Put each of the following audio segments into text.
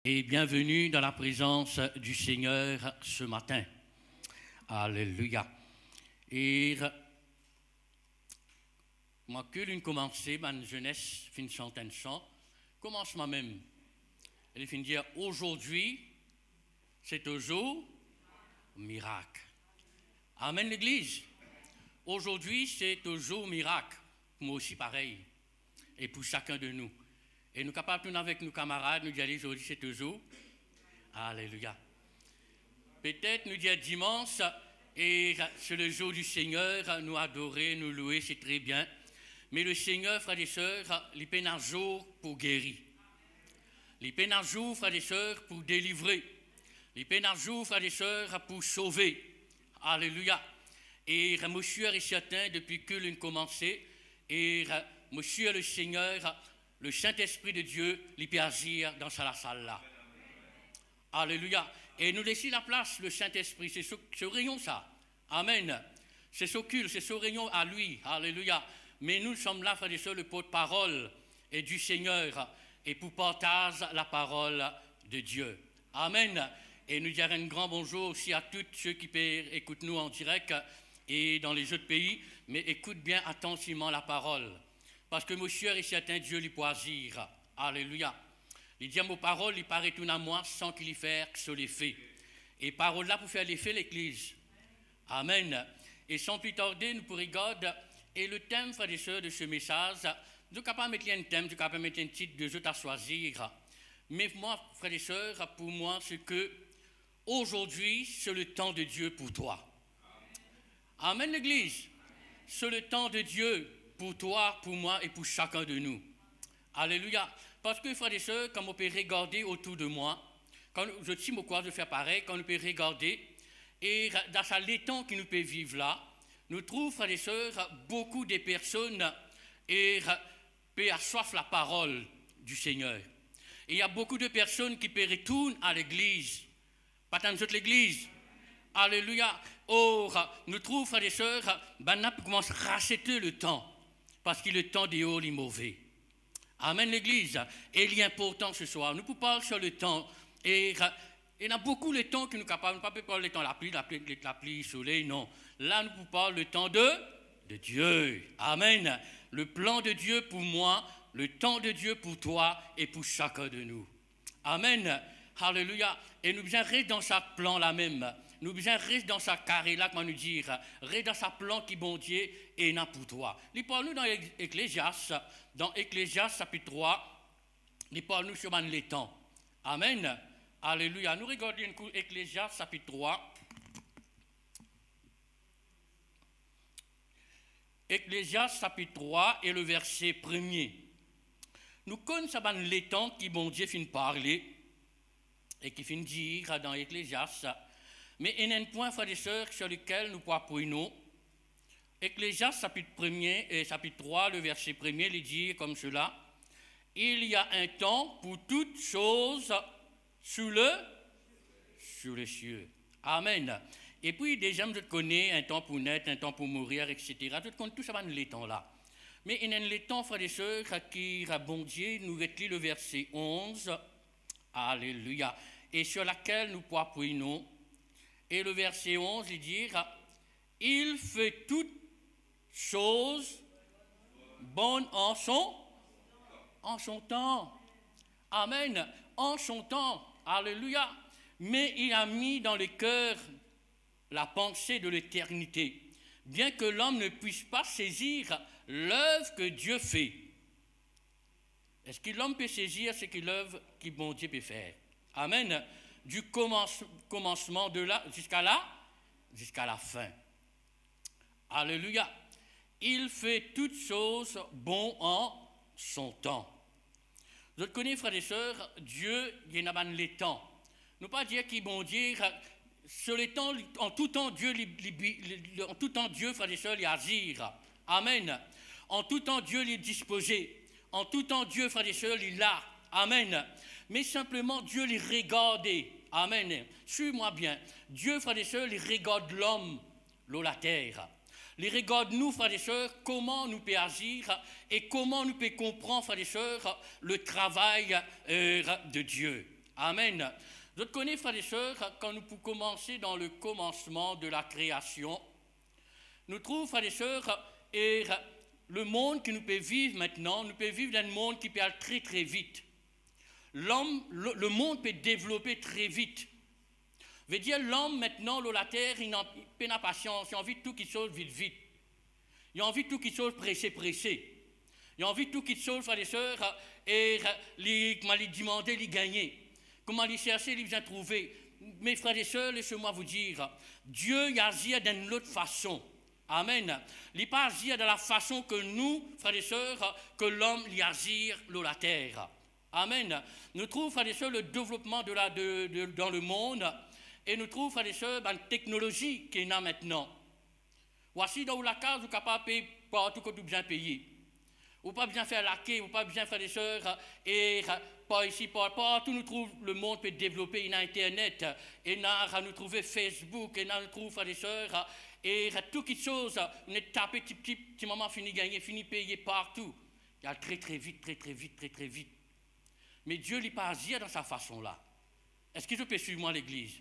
Et bienvenue dans la présence du Seigneur ce matin. Alléluia. Et moi, que l'une commencé, ma jeunesse, fin centaine chant, commence moi-même. Elle finit dire aujourd'hui, c'est un jour miracle. Amen l'église. Aujourd'hui, c'est un jour miracle. Moi aussi pareil. Et pour chacun de nous. Et nous sommes capables de avec nos camarades, nous dire aujourd'hui c'est toujours. Alléluia. Peut-être nous dire dimanche, et c'est le jour du Seigneur, nous adorer, nous louer, c'est très bien. Mais le Seigneur, frères et sœurs, il peine un jour pour guérir. Il peine un jour, frères et sœurs, pour délivrer. Il peine un jour, frères et sœurs, pour sauver. Alléluia. Et monsieur est certain, depuis que l'on commençait, et monsieur le Seigneur, le Saint-Esprit de Dieu, il peut agir dans la salle là. Alléluia. Et nous laissons la place, le Saint-Esprit, c'est ce rayon ça. Amen. C'est ce culte, c'est ce rayon à lui. Alléluia. Mais nous sommes là, frères et sœurs, le porte-parole et du Seigneur et pour partager la parole de Dieu. Amen. Et nous dirons un grand bonjour aussi à tous ceux qui écoutent nous en direct et dans les autres pays, mais écoute bien attentivement la parole. Parce que monsieur est certain, Dieu lui peut agir. Alléluia. Il dit à mes paroles, il paraît tout à moi sans qu'il y fasse que ce les fait. Et parole là pour faire l'effet l'église. Amen. Et sans plus tarder, nous pourrons regarder. Et le thème, frères et sœurs, de ce message, nous sommes capables de mettre un thème, nous sommes capables de mettre un titre, deux autres à choisir. Mais moi, frères et sœurs, pour moi, c'est que aujourd'hui, c'est le temps de Dieu pour toi. Amen, l'église. C'est le temps de Dieu pour toi, pour moi et pour chacun de nous. Alléluia. Parce que, frères et sœurs, quand on peut regarder autour de moi, quand je suis au courage de faire pareil, quand on peut regarder, et dans ce l'étang qui nous peut vivre là, nous trouvons, frères et sœurs, beaucoup de personnes et peuvent assoif la parole du Seigneur. Et il y a beaucoup de personnes qui peuvent retourner à l'église. Pas tant d'autres l'église. Alléluia. Or, nous trouvons, frères et sœurs, ben, on commence à racheter le temps. Parce que le temps des hauts est mauvais. Amen l'église. Et il est important ce soir. Nous pouvons parler sur le temps. Et il y a beaucoup de temps que nous sommes capables. Pas parler le temps la pluie, le soleil, non. Là, nous pouvons parler le temps de Dieu. Amen. Le plan de Dieu pour moi, le temps de Dieu pour toi et pour chacun de nous. Amen. Alléluia. Et nous devons rester dans ce plan-là même. Nous devons rester dans sa carré-là, comment nous dire, rester dans sa plan qui bon Dieu et n'a pour toi. Il parle nous dans Ecclésiaste, chapitre 3, il parle nous sur les temps. Amen. Alléluia. Nous regardons un coup Ecclésiaste, chapitre 3. Ecclésiaste, chapitre 3, et le verset 1er. Nous connaissons les temps qui bon Dieu finit parler et qui finit dire dans Ecclésiaste. Mais il y a un point, frères et sœurs, sur lequel nous pouvons appuyer. Ecclésiaste, chapitre 1er et chapitre 3, le verset 1er, il dit comme cela. Il y a un temps pour toutes choses sous les cieux. Amen. Et puis, déjà, je connais un temps pour naître, un temps pour mourir, etc. Je connais tout ça, les temps-là. Mais il y a les temps, frères et sœurs, qui, bon Dieu, nous retient le verset 11. Alléluia. Et sur laquelle nous pouvons appuyer. Et le verset 11, il dit, il fait toutes choses bonnes en son temps. Amen. En son temps. Alléluia. Mais il a mis dans le cœur la pensée de l'éternité, bien que l'homme ne puisse pas saisir l'œuvre que Dieu fait. Est-ce que l'homme peut saisir ce que l'œuvre que bon Dieu peut faire? Amen. Du commencement de là jusqu'à la fin. Alléluia. Il fait toutes choses bon en son temps. Vous connaissez, frères et sœurs, Dieu, il y en a les temps. Nous pas dire qu'il bon Dieu, sur les temps, en tout temps, Dieu, frères et sœurs, il agir. Amen. En tout temps, Dieu l'est disposé. En tout temps, Dieu, frères et sœurs, il l'a. Amen. Mais simplement, Dieu les regarde. Amen. Suis-moi bien. Dieu, frères et sœurs, il regarde l'homme, la terre. Il regarde nous, frères et sœurs, comment nous pouvons agir et comment nous pouvons comprendre, frères et sœurs, le travail de Dieu. Amen. Vous connaissez, frères et sœurs, quand nous pouvons commencer dans le commencement de la création, nous trouvons, frères et sœurs, et le monde que nous pouvons vivre maintenant, nous pouvons vivre dans un monde qui peut aller très très vite. Le monde peut développer très vite. Veut dire l'homme maintenant, la terre, il n'a pas patience, il a envie de tout qui chose vite vite. Il a envie de tout qui chose pressé. Il a envie de tout qui chose, frères et sœurs, et comment lui demander, lui gagner. Comment lui chercher, lui bien trouver. Mes frères et sœurs, laissez-moi vous dire, Dieu y agit d'une autre façon. Amen. Il n'est pas agir de la façon que nous, frères et sœurs, que l'homme y agit sur la terre. Amen. Nous trouvons, frères et sœurs, le développement dans le monde et nous trouvons, frères et sœurs, la technologie qu'il y a maintenant. Voici dans la case, vous êtes capable de payer partout que vous bien payé. Vous pas bien faire laquer, vous pas bien, frères et sœurs, et pas ici, pas partout, nous trouvons le monde peut développer, il y a Internet, et nous trouvons Facebook, et nous trouvons, frères et sœurs, et toutes les choses, on est tapé petit moment, fini gagner, fini payer partout. Il y a très vite. Mais Dieu n'est pas agir dans sa façon-là. Est-ce que je peux suivre moi l'église?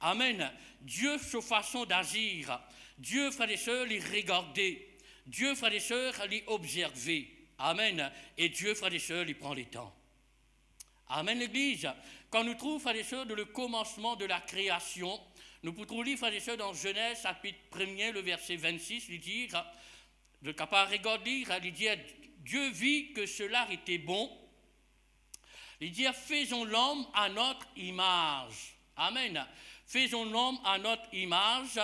Amen. Dieu, sa façon d'agir. Dieu, frères et sœurs, les regarder. Dieu, frères et sœurs, les observer. Amen. Et Dieu, frères et sœurs, il prend le temps. Amen, l'église. Quand nous trouvons, frères et sœurs, le commencement de la création, nous pouvons lire, frères et sœurs, dans Genèse, chapitre 1er, le verset 26, il dit, le capable regarder, il dit, Dieu vit que cela était bon. Il dit, faisons l'homme à notre image. Amen. Faisons l'homme à notre image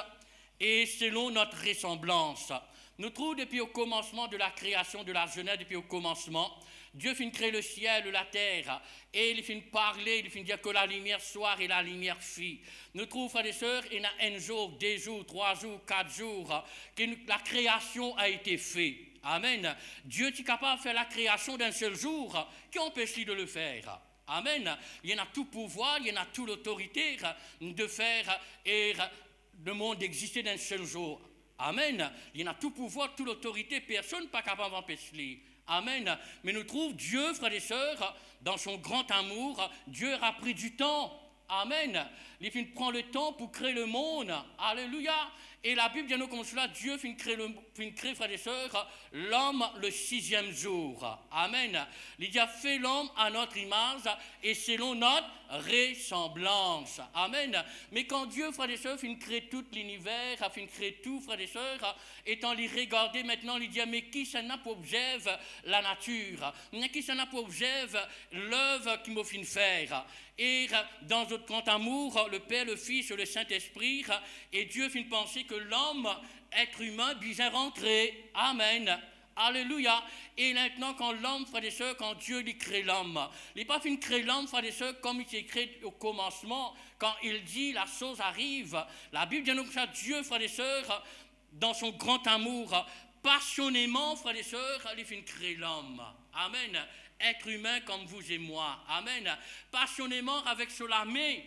et selon notre ressemblance. Nous trouvons depuis au commencement de la création de la Genèse, depuis au commencement, Dieu finit créer le ciel, la terre, et il finit parler, il finit dire que la lumière soir et la lumière fit. Nous trouvons, frères et sœurs, il y a un jour, 2 jours, 3 jours, 4 jours, que la création a été faite. Amen. Dieu est capable de faire la création d'un seul jour. Qui empêche-t-il de le faire? Amen. Il y en a tout pouvoir, il y en a toute l'autorité de faire et le monde exister d'un seul jour. Amen. Il y en a tout pouvoir, toute l'autorité, personne n'est pas capable d'empêcher. Amen. Mais nous trouvons Dieu, frères et sœurs, dans son grand amour, Dieu a pris du temps. Amen. Il prend le temps pour créer le monde. Alléluia. Et la Bible dit nous comme cela, Dieu finit créer, frères et sœurs, l'homme le 6e jour. Amen. Il a fait l'homme à notre image et selon notre ressemblance. Amen. Mais quand Dieu, frères et sœurs, finit créer tout l'univers, finit créer tout, frères et sœurs, étant les regarder maintenant, il dit, mais qui s'en a pour objet la nature? Qui s'en a pour objet l'œuvre qu'il m'a fait faire? Et dans notre grand amour, le Père, le Fils et le Saint-Esprit, et Dieu finit penser que l'homme, être humain, bien rentré. Amen. Alléluia. Et maintenant, quand l'homme, frères et sœurs, quand Dieu lui crée l'homme, il n'est pas fini de créer l'homme, frères et sœurs, comme il s'est créé au commencement, quand il dit la chose arrive. La Bible dit nous que ça, Dieu, frères et sœurs, dans son grand amour, passionnément, frères et sœurs, il finit de créer l'homme. Amen. Être humain comme vous et moi. Amen. Passionnément avec cela, mais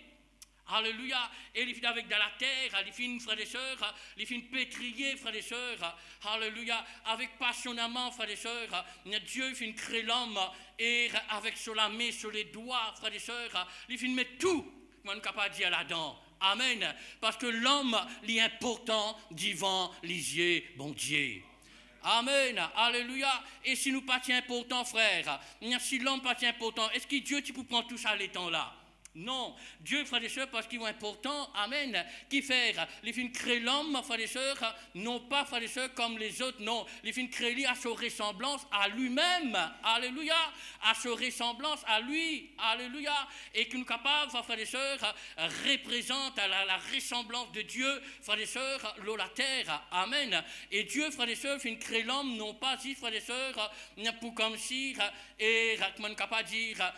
alléluia. Et il finit avec de la terre, il finit, frères et sœurs, il finit pétrier, frères et sœurs. Alléluia. Avec passionnément, frères et sœurs, Dieu finit créer l'homme et avec cela, mais sur les doigts, frères et sœurs, il finit mettre tout, on n'est capable de dire là-dedans. Amen. Parce que l'homme, il est important devant les yeux, bon Dieu. Amen, alléluia. Et si nous pas important, frère, si l'homme pas important, est-ce que Dieu tu peux prendre tout ça à l'étang là? Non, Dieu, frères et sœurs, parce qu'il est important, amen, qui fait, il finit créer l'homme, frères et sœurs, non pas, frères et sœurs, comme les autres, non, il finit créer lui à sa ressemblance à lui-même, alléluia, à sa ressemblance à lui, alléluia, et qui nous capable, frères et sœurs, représente la ressemblance de Dieu, frères et sœurs, la terre, amen, et Dieu, frères et sœurs, finit créer l'homme, non pas si, frères et sœurs, pour comme si, et comment nous capable de dire,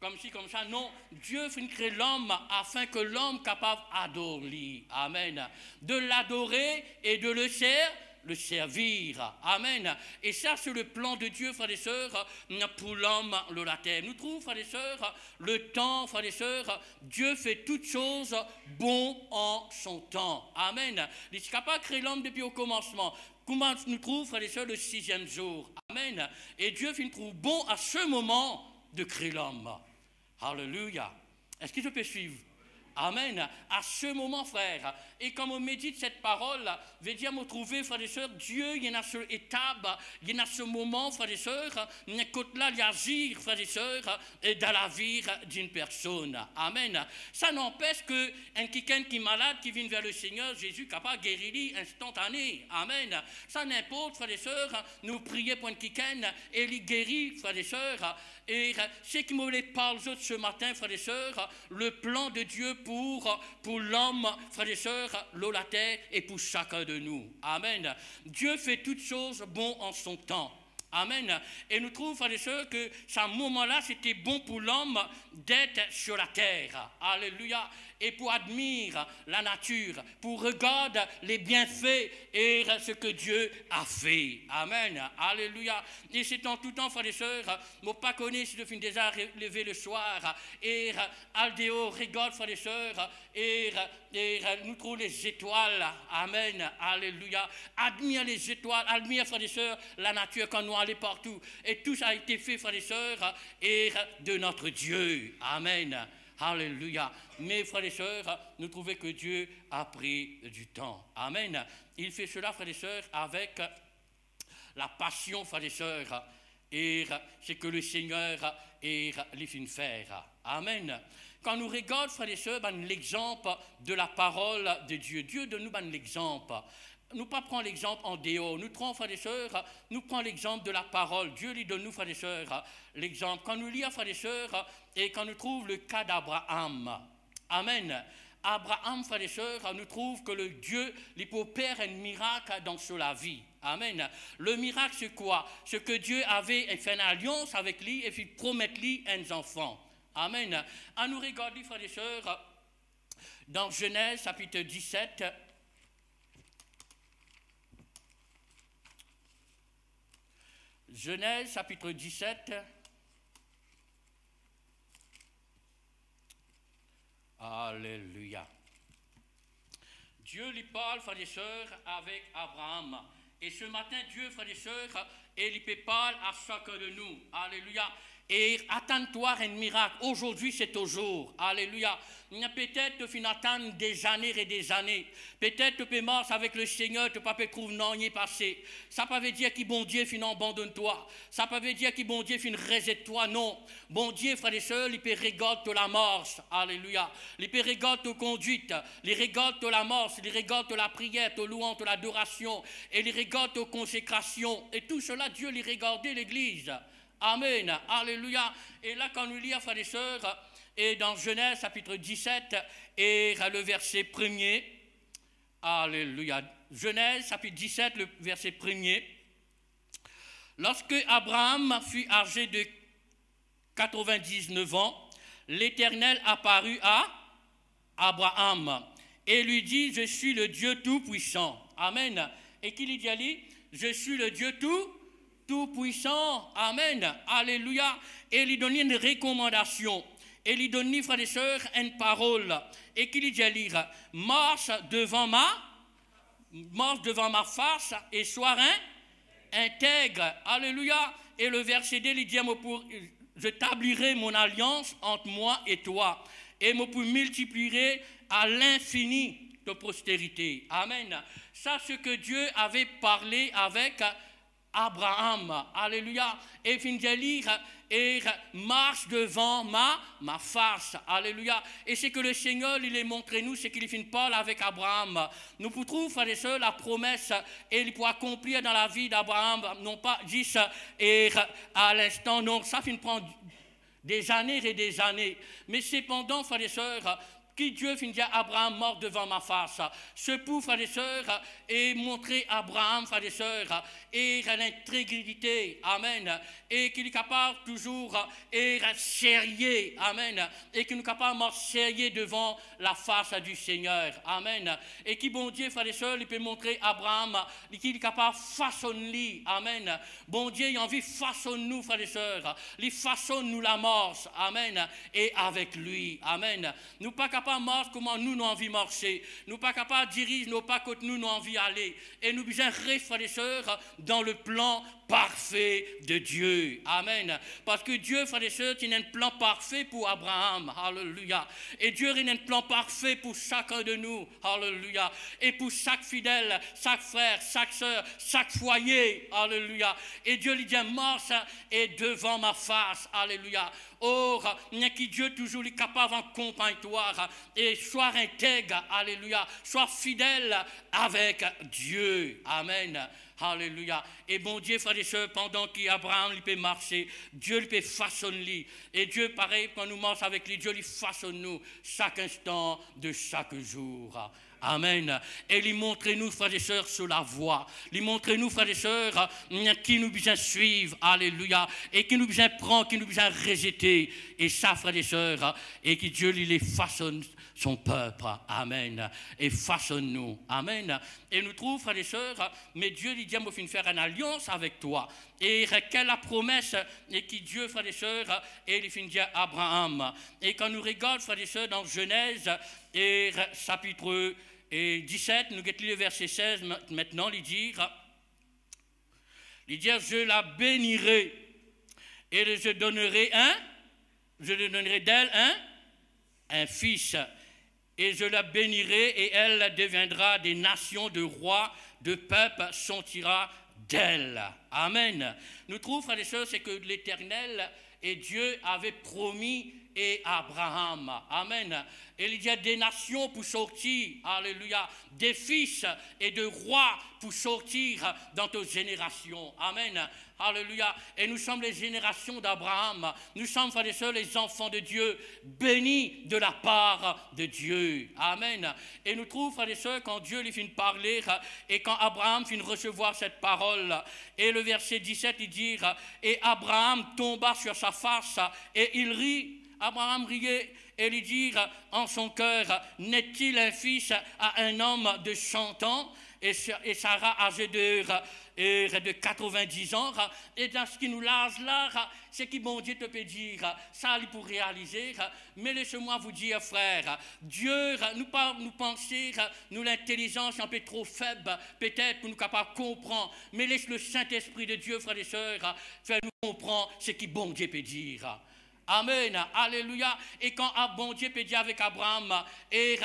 comme ci, comme ça, non. Dieu finit créer l'homme afin que l'homme capable d'adorer. Amen. De l'adorer et de le servir. Amen. Et ça, c'est le plan de Dieu, frères et sœurs, pour l'homme, la terre. Nous trouvons, frères et sœurs, le temps, frères et sœurs, Dieu fait toutes choses bon en son temps. Amen. Il est capable de créer l'homme depuis au commencement. Comment nous trouvons, frères et sœurs, le 6e jour. Amen. Et Dieu finit trouve bon à ce moment de créer l'homme. Alléluia. Est-ce que je peux suivre? Amen. À ce moment, frère, et quand on médite cette parole, veut dire me trouver, frères et sœurs, Dieu, il y en a ce étape, il y en a ce moment, frères et sœurs, quand là, il agir, frères et sœurs, dans la vie d'une personne. Amen. Ça n'empêche qu'un quelqu'un qui est malade, qui vient vers le Seigneur, Jésus, capable de guérir instantané. Amen. Ça n'importe, frères et sœurs, nous prier pour un quelqu'un et il guérit, frères et sœurs. Et ce qui me parle ce matin, frères et sœurs, le plan de Dieu pour l'homme, frères et sœurs, la terre et pour chacun de nous. Amen. Dieu fait toutes choses bon en son temps. Amen. Et nous trouvons, frères et sœurs, que ce moment-là, c'était bon pour l'homme d'être sur la terre. Alléluia. Et pour admirer la nature, pour regarder les bienfaits et ce que Dieu a fait. Amen. Alléluia. Et c'est en tout temps, frères et sœurs, moi pas connais si je finis déjà lever le soir, et Aldéo regarde, frères et sœurs, et nous trouvons les étoiles. Amen. Alléluia. Admire les étoiles, admire, frères et sœurs, la nature quand nous allons partout. Et tout ça a été fait, frères et sœurs, et de notre Dieu. Amen. Alléluia. Mais, frères et sœurs, nous trouvons que Dieu a pris du temps. Amen. Il fait cela, frères et sœurs, avec la passion, frères et sœurs, et c'est que le Seigneur les fait faire. Amen. Quand nous regardons, frères et sœurs, l'exemple de la parole de Dieu, Dieu donne nous l'exemple. Nous ne pas prendre l'exemple en dehors. Nous prenons, frères et sœurs, nous prenons l'exemple de la parole. Dieu lui donne nous, frères et sœurs, l'exemple. Quand nous lisons, frères et sœurs, et quand nous trouvons le cas d'Abraham. Amen. Abraham, frères et sœurs, nous trouve que le Dieu, il peut opérer un miracle dans la vie. Amen. Le miracle, c'est quoi? Ce que Dieu avait fait une alliance avec lui et puis promettre lui un enfant. Amen. À nous regarder, frères et sœurs, dans Genèse, chapitre 17. Genèse, chapitre 17. Alléluia. Dieu lui parle, frères et sœurs, avec Abraham. Et ce matin, Dieu, frères et sœurs, il peut parler à chacun de nous. Alléluia. Et attends-toi un miracle. Aujourd'hui, c'est au jour. Alléluia. Peut-être que tu attends des années et des années. Peut-être que tu marches avec le Seigneur, tu ne peux pas trouver non, il est passé. Ça ne veut pas dire que bon Dieu fin abandonne-toi. Ça ne veut pas dire que bon Dieu fin rejette-toi. Non. Bon Dieu, frères et sœurs, il peut regarder la marche. Alléluia. Il peut regarder ta conduite. Il regarde la marche. Il regarde la prière, ta louange, l'adoration. Et il regarde ta consécration. Et tout cela, Dieu lui regardait l'Église. Amen. Alléluia. Et là, quand nous lisons, frères et sœurs, et dans Genèse, chapitre 17, et le verset 1er, alléluia. Genèse, chapitre 17, le verset 1er. Lorsque Abraham fut âgé de 99 ans, l'Éternel apparut à Abraham et lui dit, je suis le Dieu Tout-Puissant. Amen. Et qu'il lui dit, je suis le Dieu Tout-Puissant. Amen. Alléluia. Et il lui donne une recommandation. Et il lui donne, frères et sœurs, une parole. Et qu'il lui dit à lire, marche devant ma face et sois intègre. Alléluia. Et le verset 2, il dit, je tablirai mon alliance entre moi et toi. Et je multiplierai à l'infini de postérité. Amen. Ça, ce que Dieu avait parlé avec Abraham. Alléluia. Et fin de lire, et marche devant ma face. Alléluia. Et c'est que le Seigneur, il est montré nous, c'est qu'il finit parler avec Abraham. Nous pouvons trouver, frères et sœurs, la promesse, et il peut accomplir dans la vie d'Abraham, non pas 10 et à l'instant, non, ça finit prendre des années et des années. Mais cependant, frères et sœurs, qui Dieu finit dire Abraham mort devant ma face. Ce pour, frères et sœurs, et montrer Abraham, frères et sœurs, et l'intégrité, amen, et qu'il est capable toujours et sérieux, amen, et qu'il est capable de sérieux devant la face du Seigneur, amen, et qui bon Dieu, frères et sœurs, il peut montrer Abraham qu'il est capable de façonner, amen, bon Dieu, il a envie de façonner nous, frères et sœurs, il façonne nous la mort, amen, et avec lui, amen, nous pas capables capables de marcher comment nous avons envie de marcher. Nous ne sommes pas capables de diriger nos pas comme nous avons envie d'aller. Et nous besoin rester, frères et sœurs, dans le plan parfait de Dieu. Amen. Parce que Dieu, frères et sœurs, il a un plan parfait pour Abraham. Alléluia. Et Dieu, il a un plan parfait pour chacun de nous. Alléluia. Et pour chaque fidèle, chaque frère, chaque sœur, chaque foyer. Alléluia. Et Dieu lui dit, marche et devant ma face. Alléluia. Or, qui Dieu toujours est capable en compagnoir et sois intègre. Alléluia. Sois fidèle avec Dieu. Amen. Alléluia. Et bon Dieu, frères et sœurs, pendant qu'Abraham il peut marcher, Dieu il peut façonner. Et Dieu, pareil, quand nous marchons avec lui, Dieu il façonne nous chaque instant de chaque jour. Amen. Et il montre-nous, frères et sœurs, sur la voie. Il montre-nous, frères et sœurs, qui nous besoin suivre. Alléluia. Et qui nous besoin prendre, qui nous besoin rejeter. Et ça, frères et sœurs, et que Dieu il les façonne son peuple. Amen. Et façonne-nous. Amen. Et nous trouvons, frères et sœurs, mais Dieu lui dit, moi, je vais faire une alliance avec toi. Et quelle la promesse et qui Dieu, frères et sœurs, et il finit dire Abraham. Et quand nous regardons, frères et sœurs, dans Genèse, et chapitre 17, nous guettons le verset 16, maintenant, il dit, je la bénirai, et je donnerai d'elle un fils. Et je la bénirai, et elle deviendra des nations de rois, de peuples sortira d'elle. Amen. Nous trouvons, frères et sœurs, c'est que l'Éternel et Dieu avaient promis et Abraham. Amen. Et il y a des nations pour sortir. Alléluia. Des fils et de rois pour sortir dans tes générations. Amen. Alléluia. Et nous sommes les générations d'Abraham. Nous sommes, frères et sœurs, les enfants de Dieu, bénis de la part de Dieu. Amen. Et nous trouvons, frères et sœurs, quand Dieu lui finit de parler et quand Abraham finit de recevoir cette parole, et le verset 17, il dit, et Abraham tomba sur sa face et il rit. Abraham riait et lui dit en son cœur, n'est-il un fils à un homme de 100 ans et Sarah âgée de 90 ans. Et dans ce qui nous lâche là, c'est que bon Dieu te peut dire, ça il pour réaliser. Mais laissez-moi vous dire, frère, Dieu, nous penser, nous l'intelligence un peu trop faible, peut-être pour nous capables de comprendre. Mais laisse le Saint-Esprit de Dieu, frères et sœurs, faire nous comprendre ce que bon Dieu peut dire. Amen, alléluia. Et quand bon Dieu peut dire avec Abraham et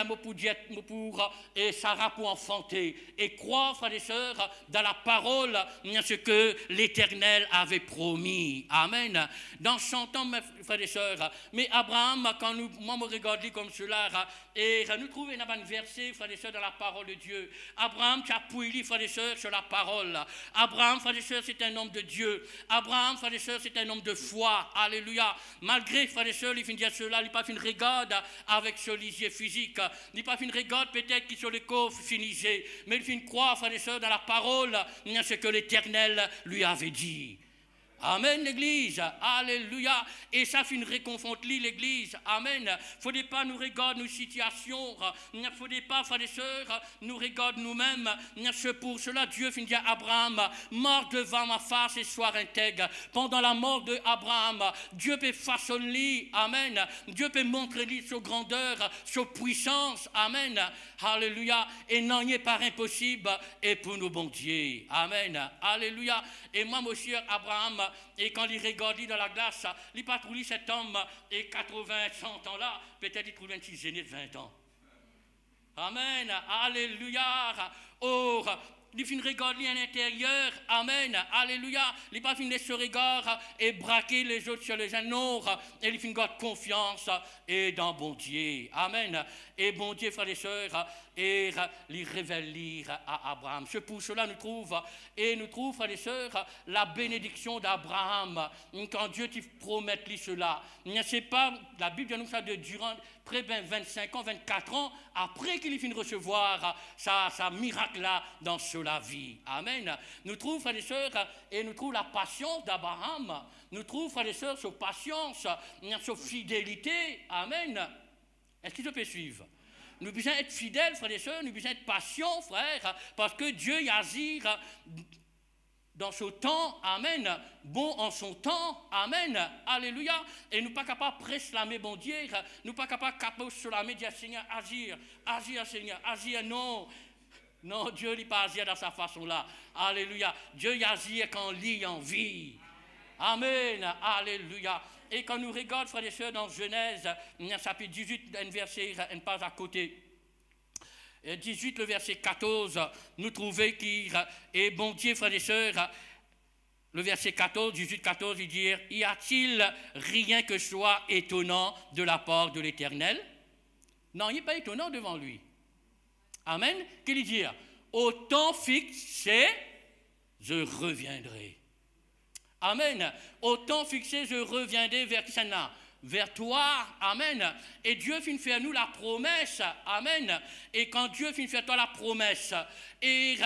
et Sarah pour enfanter et croire, frères et sœurs, dans la parole, ce que l'Éternel avait promis. Amen. Dans 100 ans, mes frères et sœurs, mais Abraham, quand moi me regarde comme cela, et nous trouvons un verset, frères et sœurs, dans la parole de Dieu. Abraham qui a appuyé, frères et sœurs, sur la parole. Abraham, frères et sœurs, c'est un homme de Dieu. Abraham, frères et sœurs, c'est un homme de foi. Alléluia. Malgré, frères et sœurs, il finit dire cela, il n'a pas fait une regarde avec ce lisier physique. Il n'a pas fait une regarde peut-être qui sur le corps finissait. Mais il finit croire, frères et sœurs, dans la parole, ce que l'Éternel lui avait dit. Amen, l'église. Alléluia. Et ça fait une réconforte l'église. Amen. Il ne faudrait pas nous regarder nos situations. Il ne faudrait pas, frères et sœurs, nous regarder nous-mêmes. Pour cela, Dieu finit à Abraham, mort devant ma face et sois intègre. Pendant la mort d'Abraham, Dieu peut façonner. Amen. Dieu peut montrer sa grandeur, sa puissance. Amen. Alléluia. Et n'en est pas impossible. Et pour nous, bon Dieu. Amen. Alléluia. Et moi, monsieur Abraham, et quand il regarde dans la glace, il pas trouvé cet homme et 80, 100 ans là, peut-être il trouve un petit génie de 20 ans. Amen. Alléluia. Or, il finit de regarder à l'intérieur. Amen. Alléluia. Il pas fini de se regarder et braquer les autres sur les gens. Non. Et il finit de garder confiance et dans bon Dieu. Amen. Et bon Dieu, frères et sœurs, et il révèle à Abraham. C'est pour cela nous trouve, frères et sœurs, la bénédiction d'Abraham. Quand Dieu te promet cela, c'est pas la Bible nous ça de durant près de 25 ans, 24 ans, après qu'il finit de recevoir sa miracle là dans la vie. Amen. Nous trouvons, frères et sœurs, et nous trouvons la patience d'Abraham. Nous trouvons, frères et sœurs, sa patience, sa fidélité. Amen. Est-ce qu'il peut suivre? Nous devons être fidèles, frères et sœurs, nous devons être patients, frères, parce que Dieu y agit dans son temps, amen, bon en son temps, amen, alléluia, et nous pas capables de préclamer, bon Dieu, nous pas capables de se dire, Seigneur, agir, Seigneur, agir, non. Non, Dieu n'est pas agir dans sa façon-là. Alléluia. Dieu y agit quand il y a envie. Amen. Alléluia. Et quand nous regardons, frères et sœurs, dans Genèse, chapitre 18, un verset, une page à côté. 18, le verset 14, nous trouvons qu'il est bon Dieu, frères et sœurs. Le verset 14, 18, 14, il dit, y a-t-il rien que soit étonnant de la part de l'Éternel? Non, il n'est pas étonnant devant lui. Amen. Qu'il dit, au temps fixé, je reviendrai. Amen. Au temps fixé, je reviendrai vers qui ça n'a? Vers toi, amen. Et Dieu finit faire nous la promesse, amen. Et quand Dieu finit faire toi la promesse, et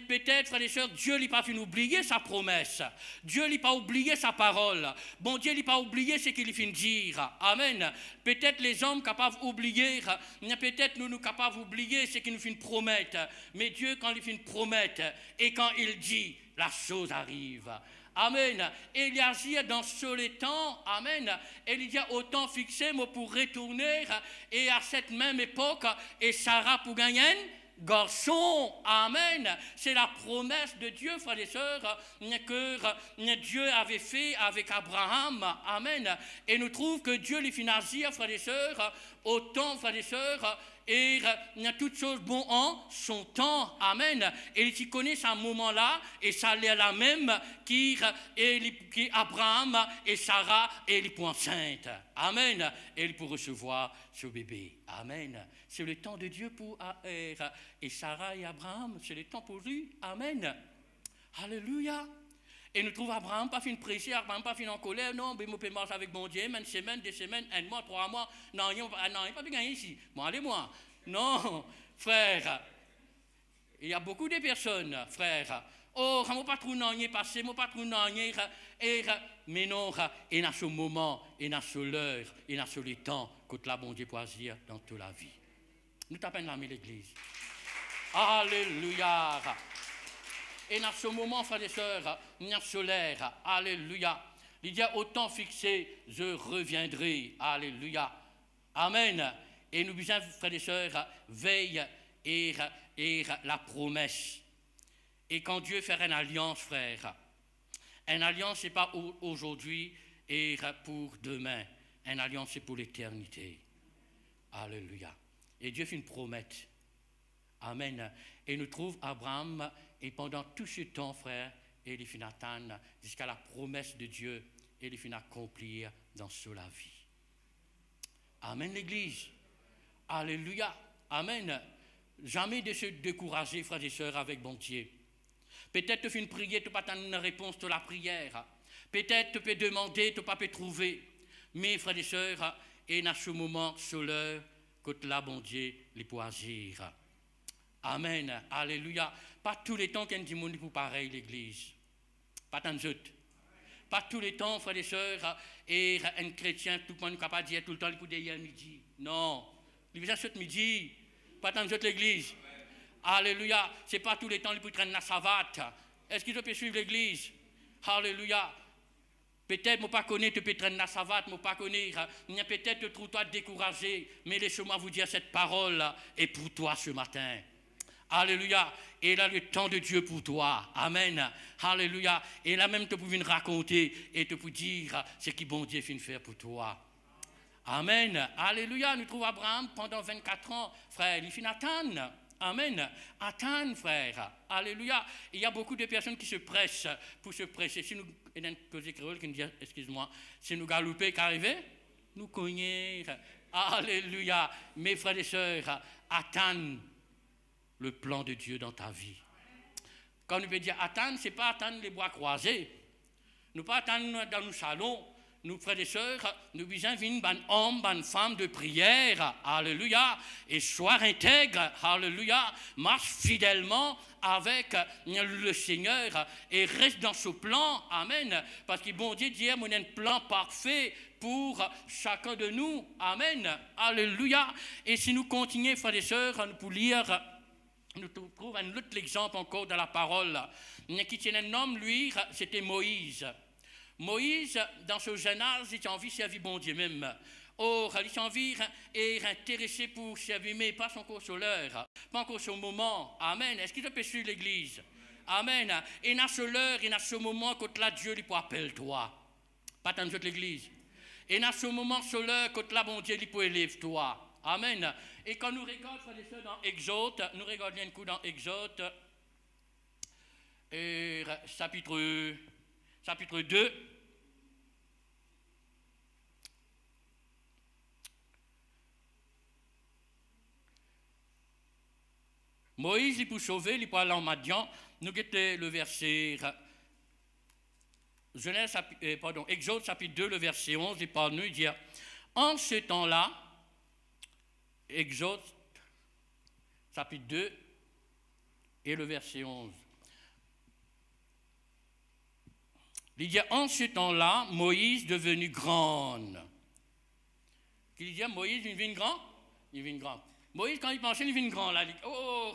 peut-être, frères et sœurs, Dieu n'a pas fini oublier sa promesse. Dieu n'a pas oublié sa parole. Bon Dieu n'a pas oublié ce qu'il finit dire, amen. Peut-être les hommes capables d'oublier, peut-être nous capables d'oublier ce qu'il nous finit promettre. Mais Dieu, quand il finit promettre, et quand il dit, la chose arrive. Amen. Et il agit dans ce temps, amen. Et il y a au temps fixé, moi pour retourner, et à cette même époque, et Sarah pour gagner un garçon, amen. C'est la promesse de Dieu, frères et sœurs, que Dieu avait fait avec Abraham, amen. Et nous trouvons que Dieu les fait agir, frères et sœurs, au temps, frères et sœurs, et il y a toutes choses bon en son temps, amen. Et il connaît ce moment-là, et ça l'est la même qui Abraham et Sarah et les points saintes, amen. Et il peut recevoir ce bébé, amen. C'est le temps de Dieu pour et Sarah et Abraham, c'est le temps pour lui, amen. Alléluia. Et nous trouvons Abraham pas fin prêcher, Abraham pas fin en colère, non, mais je peux marcher avec mon Dieu, une semaine, 2 semaines, 1 mois, 3 mois, non, il n'est pas bien gagné ici. Bon, allez-moi. Non, frère, il y a beaucoup de personnes, frère. Oh, mon patron n'a rien passé, mon patron n'a rien, mais non, il y a ce moment, il y a ce l'heure, il y a ce temps que la bon Dieu peut agir dans toute la vie. Nous tapons la main l'église. Alléluia. Et dans ce moment, frères et sœurs, il y a solaire, alléluia. Il y a au temps fixé, je reviendrai, alléluia. Amen. Et nous disons, frères et sœurs, veille et la promesse. Et quand Dieu fait une alliance, frère, une alliance, ce n'est pas aujourd'hui et pour demain. Une alliance, c'est pour l'éternité. Alléluia. Et Dieu fait une promesse. Amen. Et nous trouvons Abraham, et pendant tout ce temps, frère, il finit attendre jusqu'à la promesse de Dieu, et il finit accomplir dans la vie. Amen, l'Église. Alléluia. Amen. Jamais de se décourager, frères et sœurs, avec bon Dieu. Peut-être tu fais une prière, tu n'as pas une réponse de la prière. Peut-être tu peux demander, tu ne peux pas trouver. Mais, frères et sœurs, et dans ce moment, c'est l'heure que là, bon Dieu, il peut agir. Amen. Alléluia. Pas tous les temps qu'un démon pour pareil, l'Église. Pas tant de Pas tous les temps, frères et sœurs, et un chrétien, tout le monde n'est capable de dire tout le temps, il peut dire hier midi. Non. Il vient ce midi. Pas tant de l'Église. Alléluia. Ce n'est pas tous les temps, il peut traîner la savate. Est-ce qu'il peut suivre l'Église? Alléluia. Peut-être, je ne pas connaître, tu peux traîner la savate, je ne pas connaître. Peut-être, tu trouves-toi découragé. Mais laissez-moi vous dire cette parole est pour toi ce matin. Alléluia. Et là, le temps de Dieu pour toi. Amen. Alléluia. Et là même, tu peux venir raconter et tu peux dire ce que bon Dieu finit faire pour toi. Amen. Alléluia. Nous trouvons Abraham pendant 24 ans. Frère, il finit attendre. Amen. Attendre, frère. Alléluia. Il y a beaucoup de personnes qui se pressent pour se presser. Si nous, il y a un cause créole qui nous dit, excuse-moi, si nous galoper qu'arriver, nous cogner. Alléluia. Mes frères et sœurs, attendre le plan de Dieu dans ta vie. Quand nous peut dire attendre, ce n'est pas attendre les bras croisés. Nous ne pas attendre dans nos salons. Nous, frères et sœurs, nous besoin d'une bonne homme, bonne femme de prière. Alléluia. Et sois intègre. Alléluia. Marche fidèlement avec le Seigneur et reste dans ce plan. Amen. Parce que bon Dieu dit, on a un plan parfait pour chacun de nous. Amen. Alléluia. Et si nous continuons, frères et sœurs, pour lire nous trouvons un autre exemple encore dans la parole, qui tient un homme, lui, c'était Moïse. Moïse, dans ce jeune âge, il a envie de servir bon Dieu même. Or, il a envie d'être intéressé pour servir, mais pas encore sur l'heure, pas encore sur le moment. Amen. Est-ce qu'il peut suivre l'église? Amen. Et dans ce l'heure, et dans ce moment, quand là, Dieu lui peut appeler toi. Pas tant de l'église. Et dans ce moment, sur l'heure, quand là, bon Dieu lui peut élever toi. Amen. Et quand nous regardons, frères et sœurs, dans Exode, nous regardons un coup dans Exode, chapitre 2. Moïse, il peut sauver, il peut aller en Madian. Nous guettons le verset, Exode chapitre 2, le verset 11, il parle nous, il dit, en ce temps-là, Exode chapitre 2 et le verset 11. Il dit, en ce temps-là, Moïse devenu grande. Il dit, Moïse, il devient grand? Il devient grand. Moïse, quand il pensait, il devient grand. Là, il dit, oh,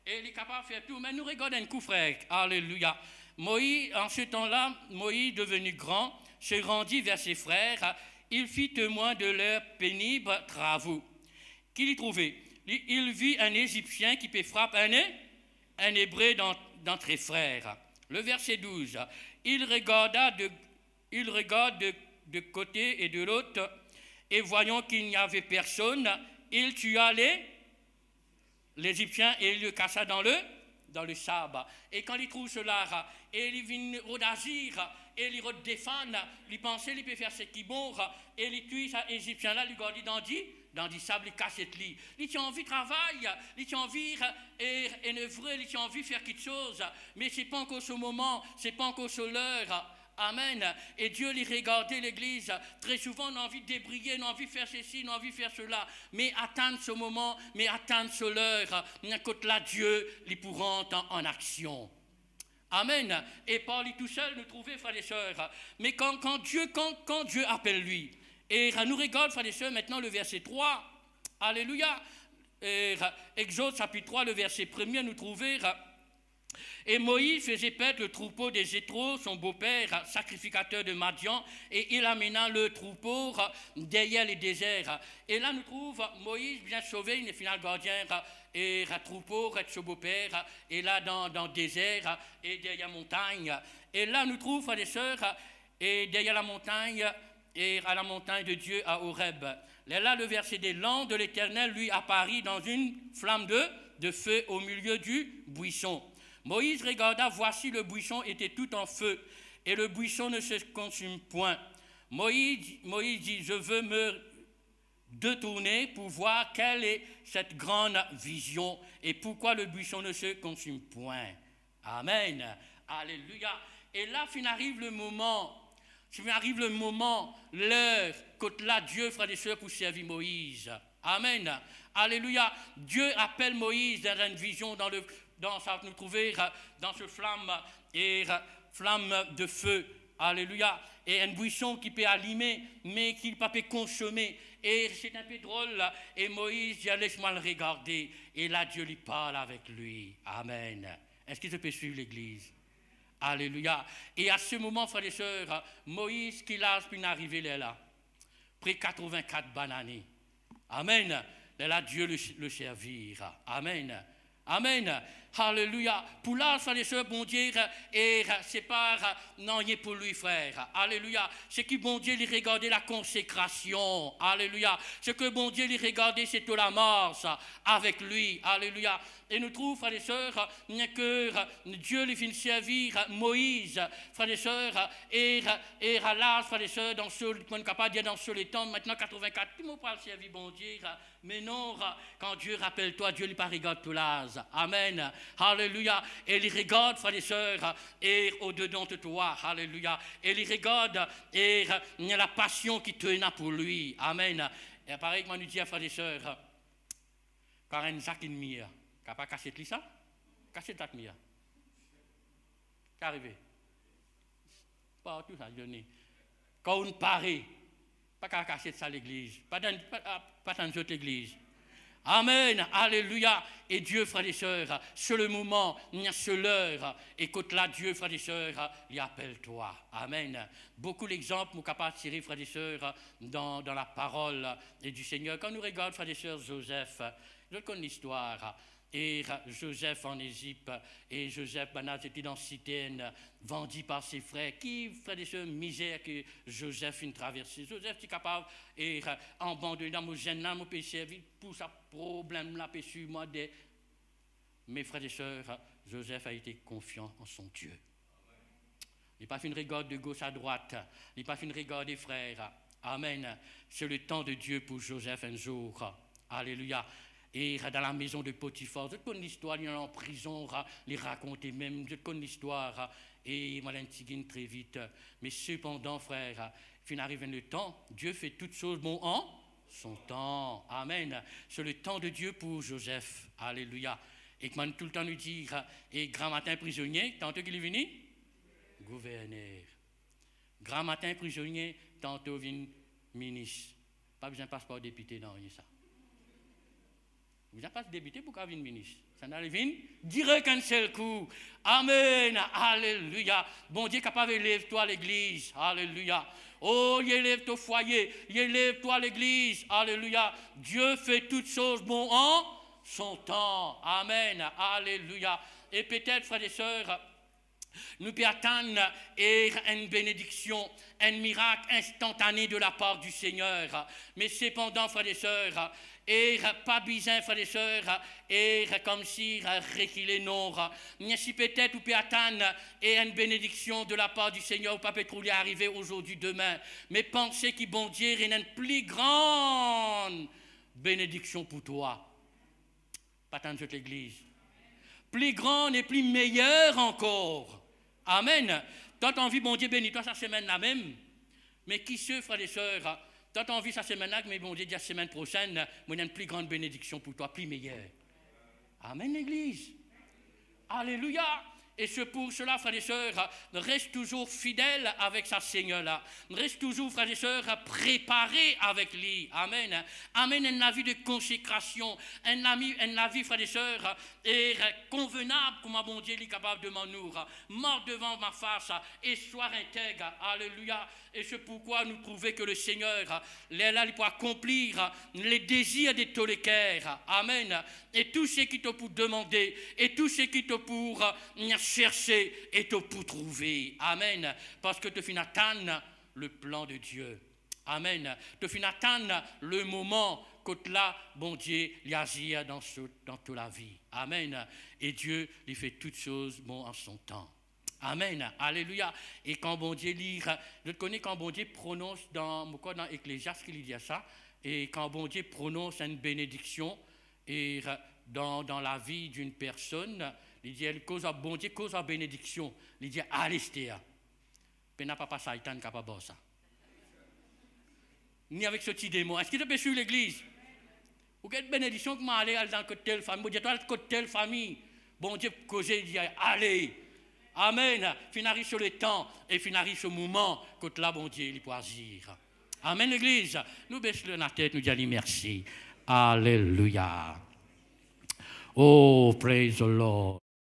et il est capable de faire tout. Mais nous regardons un coup, frère. Alléluia. Moïse, en ce temps-là, Moïse, devenu grand, se rendit vers ses frères. Il fit témoin de leurs pénibles travaux. Qu'il y trouvait? Il vit un Égyptien qui peut frapper un Hébreu d'entre ses frères. Le verset 12. Il regarde de côté et de l'autre, et voyant qu'il n'y avait personne, il tua l'Égyptien et il le cassa dans le sable. Et quand il trouve cela, et il vient d'agir, et il redéfend, il pensait qu'il peut faire ce qui bon, et il tue cet Égyptien-là, il garde dans du sable, il casse cette lit. Il a envie de travailler, il a envie d'œuvrer, il a envie de faire quelque chose, mais ce n'est pas encore ce moment, ce n'est pas encore ce l'heure. Amen. Et Dieu lui regardait l'église. Très souvent, on a envie de débriller, on a envie de faire ceci, on a envie de faire cela. Mais attendre ce moment, mais attendre ce l'heure. Quand là, Dieu lui pourra entrer en action. Amen. Et pas lui tout seul, nous trouver, frères et sœurs. Mais quand Dieu appelle lui. Et nous regarde, frères et sœurs, maintenant le verset 3. Alléluia. Exode chapitre 3, le verset 1er, nous trouver. Et Moïse faisait paître le troupeau des Jéthro, son beau-père, sacrificateur de Madian, et il amena le troupeau derrière les déserts. Et là, nous trouvons Moïse bien sauvé, il est final gardien, et le troupeau, son beau-père, et là, dans le désert, et derrière la montagne. Et là, nous trouvons, frères et sœurs, et derrière la montagne, et à la montagne de Dieu à Horeb. Et là, le verset des langues de l'Éternel lui apparut dans une flamme de feu au milieu du buisson. Moïse regarda, voici le buisson était tout en feu, et le buisson ne se consume point. Moïse dit, je veux me détourner pour voir quelle est cette grande vision, et pourquoi le buisson ne se consume point. Amen. Alléluia. Et là, arrive le moment, l'heure, quand là, Dieu, frères et sœurs, pour servir Moïse. Amen. Alléluia. Dieu appelle Moïse dans une vision, dans ça, nous trouver dans ce flamme de feu. Alléluia. Et un buisson qui peut allumer, mais qui ne peut pas consommer. Et c'est un peu drôle. Là. Et Moïse dit, laisse-moi le regarder. Et là, Dieu lui parle avec lui. Amen. Est-ce qu'il peut suivre l'église? Alléluia. Et à ce moment, frères et sœurs, Moïse, qui l'a pu arriver là, près 84 bananes. Amen. Là, Dieu le servira. Amen. Amen. Alléluia. Pour là, frères et sœurs, bon Dieu, et c'est pas non, il est pour lui, frère. Alléluia. C'est que bon Dieu, lui regardait la consécration. Alléluia. Ce que bon Dieu, lui regardait, c'est tout la marche avec lui. Alléluia. Et nous trouvons, frères et sœurs, que Dieu lui fit servir Moïse, frères et sœurs, et à l'âge, frères et sœurs, dans ce, on est capable de dire dans ce temps, maintenant 84, qui m'ont pas servi, bon Dieu, mais non, quand Dieu rappelle toi, Dieu lui pas regarde tout l'âge. Amen. Alléluia. Et il regarde, frères et sœurs, et au-dedans de toi. Alléluia. Et il regarde, et il y a la passion qui tenait pour lui. Amen. Et pareil, moi, nous dis à frères et sœurs, quand un sac mire, qui n'a pas cassé ça, cassé ta mire. Qu'est arrivé? Pas tout ça, donné. Quand on paraît, pas qu'à casser ça l'église, pas dans une autre église. Amen, alléluia. Et Dieu, frères et sœurs, c'est le moment, c'est l'heure. Écoute là, Dieu, frères et sœurs, il appelle-toi. Amen. Beaucoup d'exemples sont capables de tirer, frères et sœurs, dans la parole du Seigneur. Quand nous regardons, frères et sœurs, Joseph, je connais l'histoire. Et Joseph en Égypte, et Joseph Banaz était dans citerne, vendu par ses frères. Qui, frères et sœurs, misère que Joseph une traversée. Joseph est capable, et en abandonné dans mon gêne, mon péché, pour sa problème, là, sur moi. Mes frères et sœurs, Joseph a été confiant en son Dieu. Il n'a pas fait une regarde de gauche à droite, il n'a pas fait une regarde des frères. Amen. C'est le temps de Dieu pour Joseph un jour. Alléluia. Et dans la maison de Potiphar, je connais l'histoire, il y en a en prison, les raconter même, je connais l'histoire, et il m'a l'intigine très vite. Mais cependant, frère, il arrive le temps, Dieu fait toutes choses bon en son temps. Amen. C'est le temps de Dieu pour Joseph. Alléluia. Et que tout le temps nous dire, et grand matin prisonnier, tantôt qu'il est venu, gouverneur. Grand matin prisonnier, tantôt venu ministre. Pas besoin de passeport député dans ça. Vous n'avez pas débuté pour qu'il vienne ministre. Ça n'arrive pas. Direct un seul coup. Amen. Alléluia. Bon Dieu capable élève-toi à l'église. Alléluia. Oh, il élève-toi au foyer. Il élève-toi à l'église. Alléluia. Dieu fait toutes choses bon en son temps. Amen. Alléluia. Et peut-être, frères et sœurs, nous pouvons attendre une bénédiction, un miracle instantané de la part du Seigneur. Mais cependant, frères et sœurs, et pas besoin, frères et sœurs, et comme si reculer non. Mais si peut-être vous pouvez attendre et une bénédiction de la part du Seigneur, pas peut-être arriver aujourd'hui, demain. Mais pensez qu'il bon Dieu il y a une plus grande bénédiction pour toi. Pas tant de l'église. Plus grande et plus meilleure encore. Amen. Tant envie, bon Dieu bénis toi cette semaine-là même. Mais qui se, frères et sœurs, tant envie cette semaine-là, mais bon Dieu dit la semaine prochaine, moi j'ai une plus grande bénédiction pour toi, plus meilleure. Amen, l'église. Alléluia. Et c'est pour cela, frères et sœurs, reste toujours fidèle avec sa Seigneur-là. Reste toujours, frères et sœurs, préparé avec lui. Amen. Amen, un avis de consécration, un avis, frères et sœurs, et convenable, comme mon Dieu est capable de m'en nourrir. Mort devant ma face, et soir intègre. Alléluia. Et c'est pourquoi nous trouvons que le Seigneur, là, il peut accomplir les désirs de tous les cœurs. Amen. Et tout ce qui te pour demander, et tout ce qui te pour chercher, et te pour trouver. Amen. Parce que tu finis attendre le plan de Dieu. Amen. Tu finis attendre le moment que là, bon Dieu, il agit dans toute la vie. Amen. Et Dieu, il fait toutes choses bon en son temps. Amen. Alléluia. Et quand bon Dieu lit, je connais quand bon Dieu prononce dans Ecclésiaste qu'il dit ça, et quand bon Dieu prononce une bénédiction et dans la vie d'une personne, il dit cause à bon Dieu, cause à bénédiction. Il dit Alistéa. Mais n'a pas Satan capable de ça. Ni avec ce petit démon. Est-ce que tu peux suivre l'église? Ou quelle bénédiction que m'a allé dans telle famille? Bon Dieu, toi, telle famille. Bon Dieu, causer, il dit allez. Amen. Finari sur le temps et finari sur le moment que là, bon Dieu, il peut agir. Amen, l'église. Nous baissons la tête, nous disons merci. Alléluia. Oh, praise the Lord.